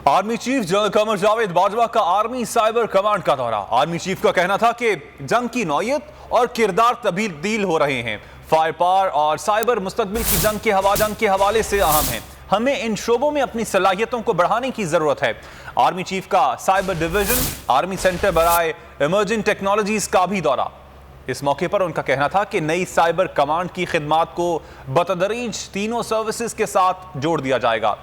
Army chief general Qamar Javed Bajwa का army cyber command का दौरा। आर्मी चीफ का कहना था कि जंग की नौयत और किरदार तब्दील हो रहे हैं। फायर पावर और साइबर मुस्तकबिल की जंग के हवाले से अहम है। हमें इन शोबों में अपनी सलाहियतों को बढ़ाने की जरूरत है। आर्मी चीफ का साइबर डिवीजन आर्मी सेंटर बराए इमर्जिंग टेक्नोलॉजीज का भी दौरा। इस मौके पर उनका कहना था कि नई साइबर कमांड की खिदमात को बतदरीज तीनों सर्विसेज के साथ जोड़ दिया जाएगा।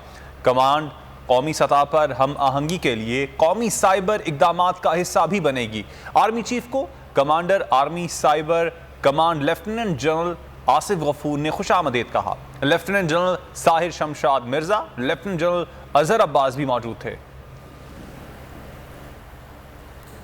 कमांड कौमी सतह पर हम आहंगी के लिए कौमी साइबर इकदामात का हिस्सा भी बनेगी। आर्मी चीफ को commander army cyber command lieutenant general Asif Ghafoor ने खुशामदीद कहा। Lieutenant general Sahir Shamshad Mirza, lieutenant general Azhar Abbas भी मौजूद थे।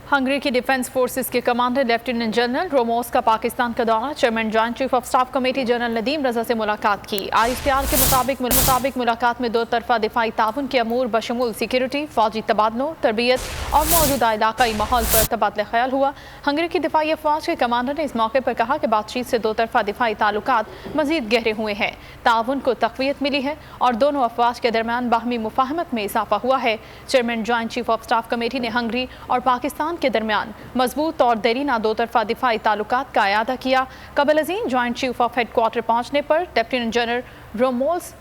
हंगरी की डिफेंस फोर्सेस के कमांडर लेफ्टिनेंट जनरल रोमोस का पाकिस्तान का दौरा। Chairman joint chief of staff committee general Nadeem Raza से मुलाकात की। ISPR के मुताबिक मुलाकात में दो तरफा दिफाई ताउन के अमूर बशमूल सिक्योरिटी, फौजी तबादलों, तरबियत और मौजूदा इलाकाई माहौल पर तबादला ख्याल हुआ। हंगरी की दिफाई अफवाज के कमांडर ने इस मौके पर कहा कि बातचीत से दो तरफा दिफाई ताल्लुकात मजीद गहरे हुए हैं, ताउन को तक़वियत मिली है और दोनों अफवाज के दरमियान बाहमी मुफाहमत में इजाफा हुआ है। Chairman joint chief of staff committee ने हंगरी और पाकिस्तान के दरमियान मजबूत और देरीना दो तरफा दिफाई ताल्लुकात का अयादा किया। कबल अज़ीम जॉइंट चीफ ऑफ हेडक्वार्टर पहुंचने पर लेफ्टिनेंट जनरल रोमोस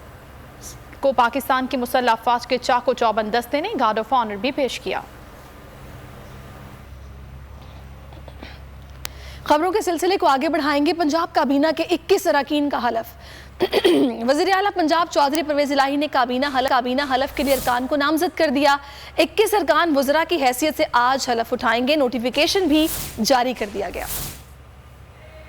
को पाकिस्तान की मुसल्लह अफवाज के चाको चौबंद दस्ते ने गार्ड ऑफ ऑनर भी पेश किया। खबरों के सिलसिले को आगे बढ़ाएंगे। पंजाब काबीना के 21 अरकान का हलफ। वज़ीर आला पंजाब चौधरी परवेज इलाही ने काबीना हलफ के लिए अरकान को नामजद कर दिया। 21 अरकान वज़रा की हैसियत से आज हलफ उठाएंगे। नोटिफिकेशन भी जारी कर दिया गया।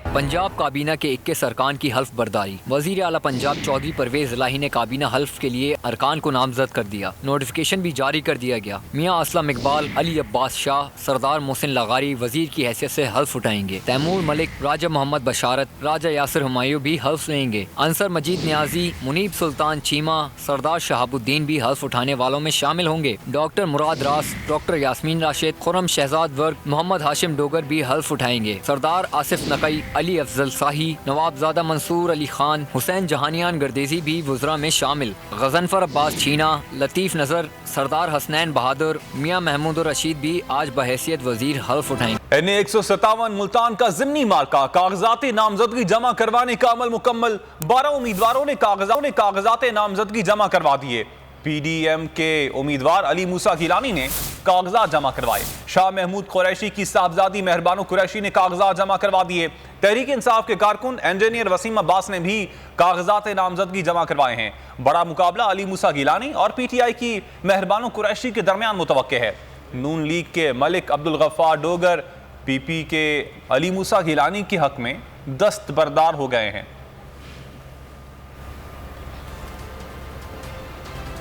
पंजाब काबीना के 21 अरकान की हल्फ बर्दारी। वज़ीर आला पंजाब चौधरी परवेज इलाही ने काबीना हल्फ के लिए अरकान को नामजद कर दिया। नोटिफिकेशन भी जारी कर दिया गया। मियाँ असलम इकबाल, अली अब्बास शाह, सरदार मोहसिन लगारी वजीर की हैसियत से हल्फ उठाएंगे। तैमूर मलिक, राजा मोहम्मद बशारत, राजा यासिर हुमायूं भी हल्फ लेंगे। अंसर मजीद न्याजी, मुनीब सुल्तान चीमा, सरदार शहाबुद्दीन भी हल्फ उठाने वालों में शामिल होंगे। डॉक्टर मुराद रास, डॉक्टर यास्मीन राशिद, खुरम शहजाद वर्ग, मोहम्मद हाशिम डोगर भी हल्फ उठाएंगे। सरदार आसिफ नकई, अली अफजल शाही, नवाबजादा मंसूर अली खान, हुसैन जहानियान गर्देजी भी वज़रा में शामिल। गजनफर अब्बास छीना, लतीफ़ नज़र, सरदार हसनैन बहादुर, मियाँ महमूद रशीद भी आज बहैसियत वज़ीर हल्फ उठाएंगे। NA 157 मुल्तान का ज़िमनी मार्का कागजात नामजदगी जमा करवाने का अमल मुकम्मल। 12 उम्मीदवारों ने कागजात नामजदगी जमा करवा दिए। PDM के उम्मीदवार अली मूसा गिलानी ने कागजात जमा करवाए। शाह महमूद कुरैशी की साहबजादी मेहरबानो कुरैशी ने कागजात जमा करवा दिए। तहरीक इंसाफ के कारकुन इंजीनियर वसीम अब्बास ने भी कागजात नामजदगी जमा करवाए हैं। बड़ा मुकाबला अली मूसा गिलानी और PTI की मेहरबानो कुरैशी के दरमियान मुतवक्के है। नून लीग के मलिक अब्दुल गफ्फार डोगर PP के अली मूसा गिलानी के हक में दस्तबरदार हो गए हैं।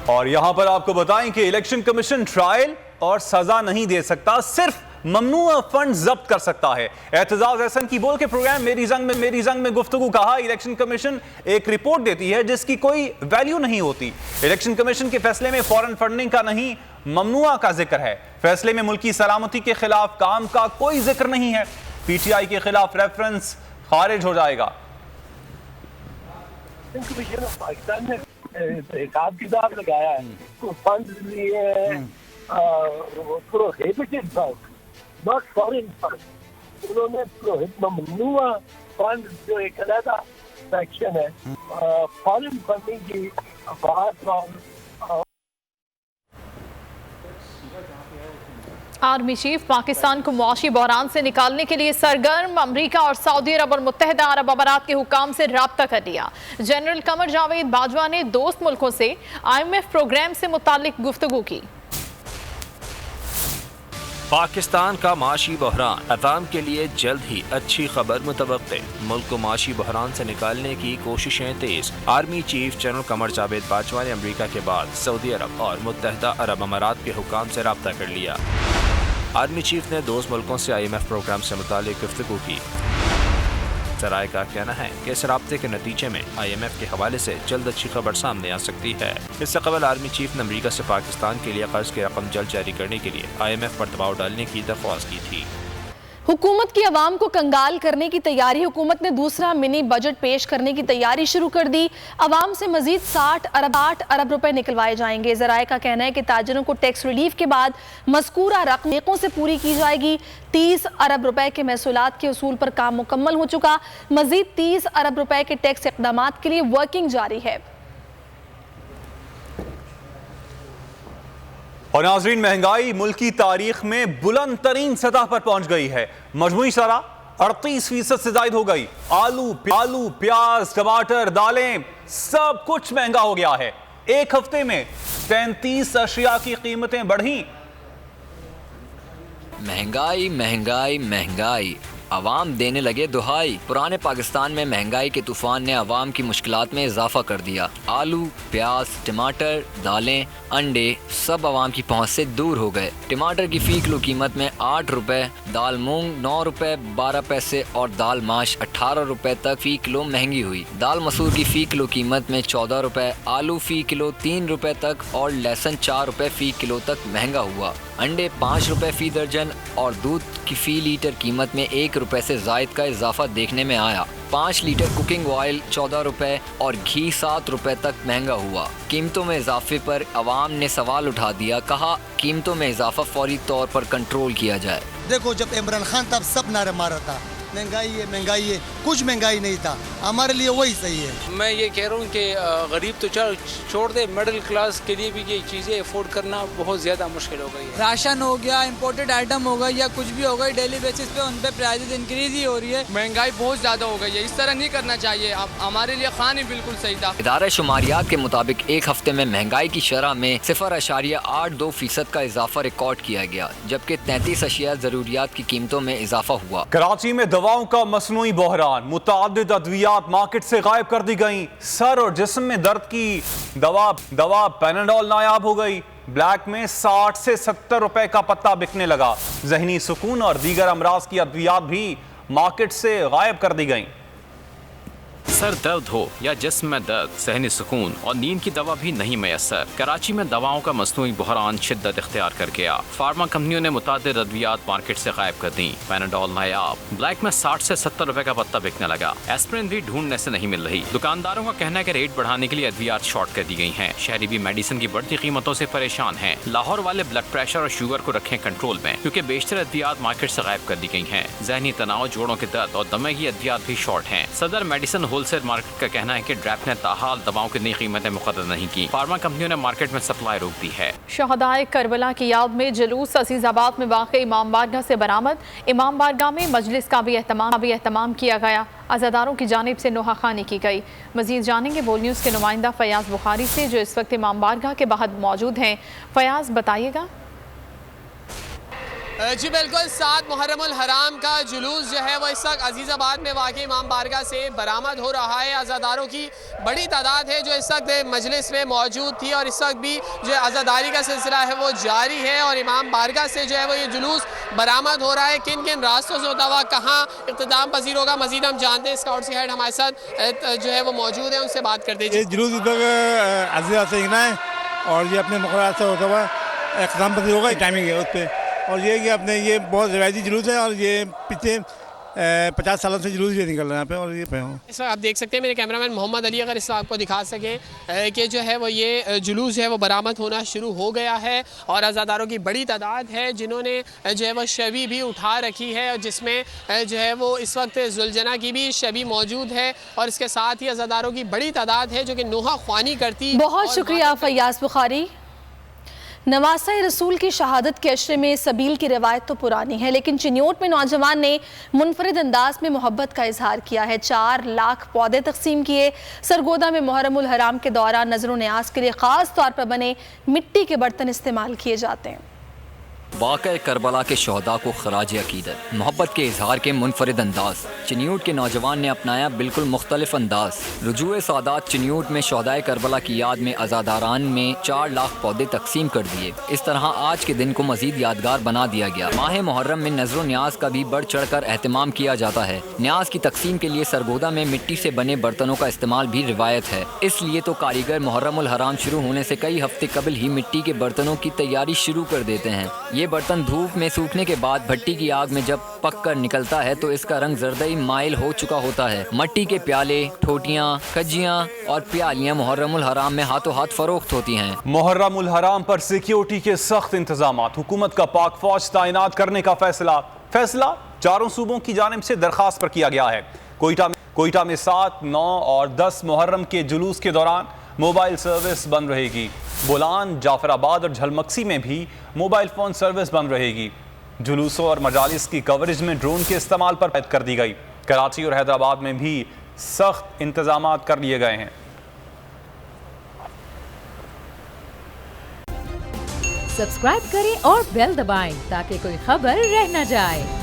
और यहां पर आपको बताएं कि इलेक्शन कमीशन ट्रायल और सजा नहीं दे सकता, सिर्फ ममनुआ फंड जब्त कर सकता है। एतजाज एहसन की बोल के प्रोग्राम मेरी जंग में गुफ्तगू कहा, इलेक्शन कमीशन एक रिपोर्ट देती है जिसकी कोई वैल्यू नहीं होती। इलेक्शन कमीशन के फैसले में फॉरेन फंडिंग का नहीं, ममनुआ का जिक्र है। फैसले में मुल्की सलामती के खिलाफ काम का कोई जिक्र नहीं है। PTI के खिलाफ रेफरेंस खारिज हो जाएगा। हिसाब किताब लगाया है तो फंड लिए prohibited fund, not foreign fund. उन्होंने ममनुआ फंड जो एक अलग सेक्शन है फॉरेन फंडिंग की बात और आर्मी चीफ पाकिस्तान को मुआशी बहरान से निकालने के लिए सरगर्म। अमरीका और सऊदी अरब और मुत्तहिदा अरब अमारात के हुकाम से राब्ता कर लिया। जनरल कमर जावेद बाजवा ने दोस्त मुल्कों से IMF प्रोग्राम से मुतालिक गुफ्तगू की। पाकिस्तान का माशी बहरान अवाम के लिए जल्द ही अच्छी खबर मुतवक्के। मुल्क को माशी बहरान से निकालने की कोशिशें तेज। Army chief general Qamar Javed Bajwa ने अमरीका के बाद सऊदी अरब और मुत्तहिदा अरब अमारात के हुकाम से राब्ता कर लिया। आर्मी चीफ ने दोस्त मुल्कों से IMF प्रोग्राम से मुतालिक गुफ्तगू की। सराय का कहना है कि इस राब्ते के नतीजे में IMF के हवाले से जल्द अच्छी खबर सामने आ सकती है। इससे कबल आर्मी चीफ ने अमरीका से पाकिस्तान के लिए कर्ज की रकम जल्द जारी करने के लिए IMF पर दबाव डालने की दरख्वास्त की थी। हुकूमत की आवाम को कंगाल करने की तैयारी। हुकूमत ने दूसरा मिनी बजट पेश करने की तैयारी शुरू कर दी। आवाम से मजीद 60 अरब रुपए निकलवाए जाएंगे। ज़राए का कहना है कि ताजरों को टैक्स रिलीफ के बाद मज़कूरा रकम से पूरी की जाएगी। 30 अरब रुपए के महसूलात के उसूल पर काम मुकम्मल हो चुका। मजीद 30 अरब रुपए के टैक्स इक़दामात के लिए वर्किंग जारी है। और नाज़रीन, महंगाई मुल्क की तारीख में बुलंद तरीन सतह पर पहुंच गई है। मजमूई शरह 38% से ज्यादा हो गई। आलू, प्याज, टमाटर, दालें, सब कुछ महंगा हो गया है। एक हफ्ते में 33 अशिया की कीमतें बढ़ी। महंगाई महंगाई महंगाई, अवाम देने लगे दुहाई। पुराने पाकिस्तान में महंगाई के तूफान ने अवाम की मुश्किलात में इजाफा कर दिया। आलू, प्याज, टमाटर, दालें, अंडे सब अवाम की पहुंच से दूर हो गए। टमाटर की फी किलो कीमत में 8 रुपए, दाल मूंग 9 रुपए 12 पैसे और दाल माश 18 रुपए तक फी किलो महंगी हुई। दाल मसूर की फी किलो कीमत में 14 रुपए, आलू फी किलो 3 रुपए तक और लहसुन 4 रुपए फी किलो तक महंगा हुआ। अंडे 5 रुपए फी दर्जन और दूध की फी लीटर कीमत में 1 रुपए से जायद का इजाफा देखने में आया। 5 लीटर कुकिंग ऑयल 14 रुपए और घी 7 रुपए तक महंगा हुआ। कीमतों में इजाफे पर अवाम ने सवाल उठा दिया। कहा कीमतों में इजाफा फौरी तौर पर कंट्रोल किया जाए। देखो, जब इमरान खान तब सब नारे मारा था महंगाई है, कुछ महंगाई नहीं था। हमारे लिए वही सही है। मैं ये कह रहा हूँ कि गरीब तो छोड़ दे, मिडिल क्लास के लिए भी ये चीज़ें अफोर्ड करना बहुत ज़्यादा मुश्किल हो गई है। राशन हो गया, इंपोर्टेड आइटम हो गया या कुछ भी हो गई, डेली बेसिस पे उन पे प्राइसेस इंक्रीज ही हो रही है। महंगाई बहुत ज़्यादा हो गई है, इस तरह नहीं करना चाहिए। अब हमारे लिए खान ही बिल्कुल सही था। इदारा शुमारियात के मुताबिक एक हफ्ते में महंगाई की शरह में 0.82% का इजाफा रिकॉर्ड किया गया, जबकि 33 अशिया जरूरियात की कीमतों में इजाफा हुआ। कराची में दवाओं का मसनूई बहरान, मुतादिद अद्वियात मार्केट से गायब कर दी गई। सर और जिस्म में दर्द की दवा पैनाडोल नायाब हो गई। ब्लैक में 60 से 70 रुपए का पत्ता बिकने लगा। जहनी सुकून और दीगर अमराज की अद्वियात भी मार्केट से गायब कर दी गई। सर दर्द हो या जिस्म में दर्द, सहनी सुकून और नींद की दवा भी नहीं मैसर। कराची में दवाओं का मसनूई बहरान शिद्दत इख्तियार कर गया। फार्मा कंपनियों ने मुतादिद अद्वियात मार्केट से गायब कर दी। पैनाडोल नायाब। ब्लैक में 60 से 70 रुपए का पत्ता बिकने लगा। एस्प्रिन भी ढूंढने से नहीं मिल रही। दुकानदारों का कहना है कि रेट बढ़ाने के लिए अद्वियात शॉर्ट कर दी गई हैं। शहरी भी मेडिसिन की बढ़ती कीमतों से परेशान हैं। लाहौर वाले ब्लड प्रेशर और शुगर को रखें कंट्रोल में, क्योंकि बेशतर अद्वियात मार्केट से गायब कर दी गई हैं। जहनी तनाव, जोड़ों के दर्द और दमे की अद्वियात भी शॉर्ट हैं। सदर मेडिसिन होलसेल मार्केट का कहना है कि ड्रैप ने ताहाल दवाओं की नई कीमतें मुकर्रर नहीं की। फार्मा कंपनियों ने मार्केट में सप्लाई रोक दी है। शहदाए करबला की याद में जुलूस अजीजाबाद में वाक़ई इमाम बारगाह से बरामद। इमाम बारगाह में मजलिस का भी एहतमाम किया गया। अज़ादारों की जानिब से नोहा खानी की गई। मजीद जानेंगे बोल न्यूज़ के नुमाइंदा फयाज बुखारी से, जो इस वक्त इमाम बारगाह के बाहर मौजूद हैं। फयाज, बताइएगा। जी बिल्कुल, 7 मुहर्रमुल हराम का जुलूस जो है वो इस वक्त अजीज़ाबाद में वाक़ई इमाम बारगाह से बरामद हो रहा है। अज़ादारों की बड़ी तादाद है जो इस वक्त मजलिस में मौजूद थी और इस वक्त भी जो अज़ादारी का सिलसिला है वो जारी है और इमाम बारगाह से जो है वो ये जुलूस बरामद हो रहा है। किन किन रास्तों से होता हुआ कहाँ इख्तिताम पजीर होगा, मज़ीद हम जानते हैं। स्काउट हेड हमारे साथ जो है वो मौजूद है, उनसे बात कर दीजिए। जुलूस इस वक्त अजीज़ाबाद से है और ये अपने मुक़र्रर से होता हुआ इख्तिताम पजीर होगा। टाइमिंग है उस पर, और ये कि अपने ये बहुत रिवायती जुलूस है और ये पिछले 50 सालों से जुलूस ये निकल रहा है यहाँ पे। और ये इस वक्त आप देख सकते हैं मेरे कैमरामैन मोहम्मद अली अगर इस वक्त आपको दिखा सके कि जो है वो ये जुलूस है वो बरामद होना शुरू हो गया है और अज़ादारों की बड़ी तादाद है जिन्होंने जो है वो शबी भी उठा रखी है, जिसमें जो है वो इस वक्त जुलजना की भी शबी मौजूद है और इसके साथ ही अज़ादारों की बड़ी तादाद है जो कि नोहा ख्वानी करती। बहुत शुक्रिया फयाज बुखारी। नवासा रसूल की शहादत के अशरे में सबील की रवायत तो पुरानी है, लेकिन चिन्योट में नौजवान ने मुनफरिद अंदाज में मोहब्बत का इजहार किया है। 4 लाख पौधे तकसीम किए। सरगोदा में मुहर्रमुल हराम के दौरान नजर न्याज के लिए खास तौर पर बने मिट्टी के बर्तन इस्तेमाल किए जाते हैं। वाक़या करबला के शहदा को खराज अकीदत, मोहब्बत के इजहार के मुनफरिद अंदाज। चिन्यूट के नौजवान ने अपनाया बिल्कुल मुख्तलिफ अंदाज। रुजूए सादात चिन्यूट में शहदाए करबला की याद में अज़ादारान में 4 लाख पौधे तकसीम कर दिए। इस तरह आज के दिन को मजीद यादगार बना दिया गया। माह मुहर्रम में नजर न्याज का भी बढ़ चढ़ कर एहतमाम किया जाता है। न्याज की तकसीम के लिए सरगोदा में मिट्टी से बने बर्तनों का इस्तेमाल भी रिवायत है। इसलिए तो कारीगर मुहर्रमुल हराम शुरू होने से कई हफ्ते कबल ही मिट्टी के बर्तनों की तैयारी शुरू कर देते हैं। ये ये बर्तन धूप में सूखने के बाद भट्टी की आग में जब पक कर निकलता है तो इसका रंग जरदई माइल हो चुका होता है। मट्टी के प्याले, ठोटियाँ, कज्जियाँ और प्यालियाँ मुहर्रमुल हराम में हाथों हाथ फरोख्त होती हैं। मुहर्रमुल हराम पर सिक्योरिटी के सख्त इंतजाम, हुकूमत का पाक फौज तैनात करने का फैसला चारों सूबों की जानिब से दरखास्त पर किया गया है। कोयटा में 7, 9 और 10 मुहर्रम के जुलूस के दौरान मोबाइल सर्विस बंद रहेगी। बोलान, जाफराबाद और झलमक्सी में भी मोबाइल फ़ोन सर्विस बंद रहेगी। जुलूसों और मजालिस की कवरेज में ड्रोन के इस्तेमाल पर कैद कर दी गई। कराची और हैदराबाद में भी सख्त इंतजाम कर लिए गए हैं। सब्सक्राइब करें और बेल दबाएं ताकि कोई खबर रह न जाए।